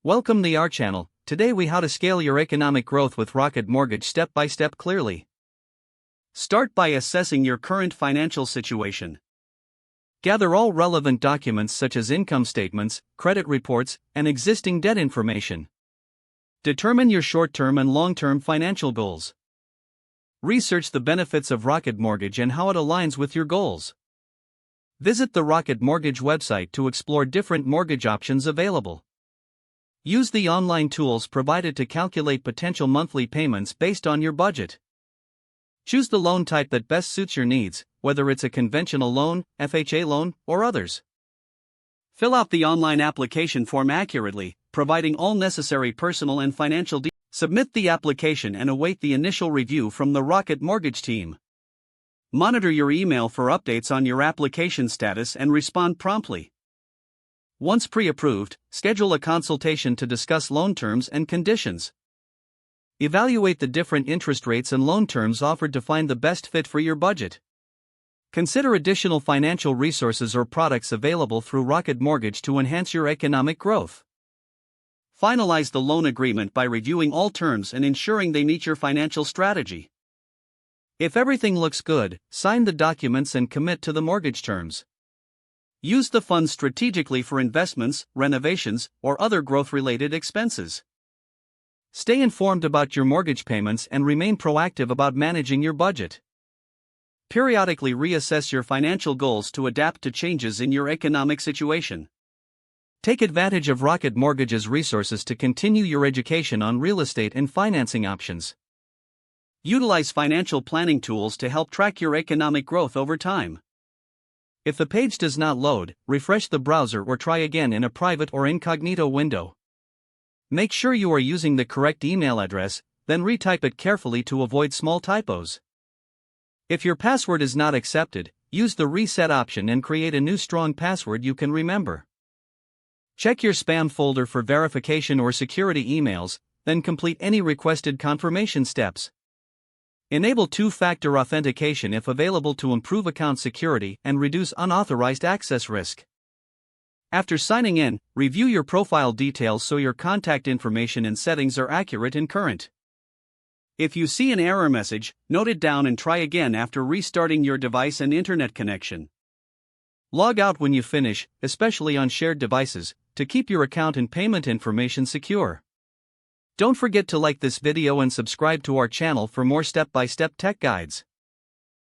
Welcome to our channel. Today we how to scale your economic growth with Rocket Mortgage step by step clearly. Start by assessing your current financial situation. Gather all relevant documents such as income statements, credit reports, and existing debt information. Determine your short-term and long-term financial goals. Research the benefits of Rocket Mortgage and how it aligns with your goals. Visit the Rocket Mortgage website to explore different mortgage options available. Use the online tools provided to calculate potential monthly payments based on your budget. Choose the loan type that best suits your needs, whether it's a conventional loan, FHA loan, or others. Fill out the online application form accurately, providing all necessary personal and financial details. Submit the application and await the initial review from the Rocket Mortgage team. Monitor your email for updates on your application status and respond promptly. Once pre-approved, schedule a consultation to discuss loan terms and conditions. Evaluate the different interest rates and loan terms offered to find the best fit for your budget. Consider additional financial resources or products available through Rocket Mortgage to enhance your economic growth. Finalize the loan agreement by reviewing all terms and ensuring they meet your financial strategy. If everything looks good, sign the documents and commit to the mortgage terms. Use the funds strategically for investments, renovations, or other growth-related expenses. Stay informed about your mortgage payments and remain proactive about managing your budget. Periodically reassess your financial goals to adapt to changes in your economic situation. Take advantage of Rocket Mortgage's resources to continue your education on real estate and financing options. Utilize financial planning tools to help track your economic growth over time. If the page does not load, refresh the browser or try again in a private or incognito window. Make sure you are using the correct email address, then retype it carefully to avoid small typos. If your password is not accepted, use the reset option and create a new strong password you can remember. Check your spam folder for verification or security emails, then complete any requested confirmation steps. Enable two-factor authentication if available to improve account security and reduce unauthorized access risk. After signing in, review your profile details so your contact information and settings are accurate and current. If you see an error message, note it down and try again after restarting your device and internet connection. Log out when you finish, especially on shared devices, to keep your account and payment information secure. Don't forget to like this video and subscribe to our channel for more step-by-step tech guides.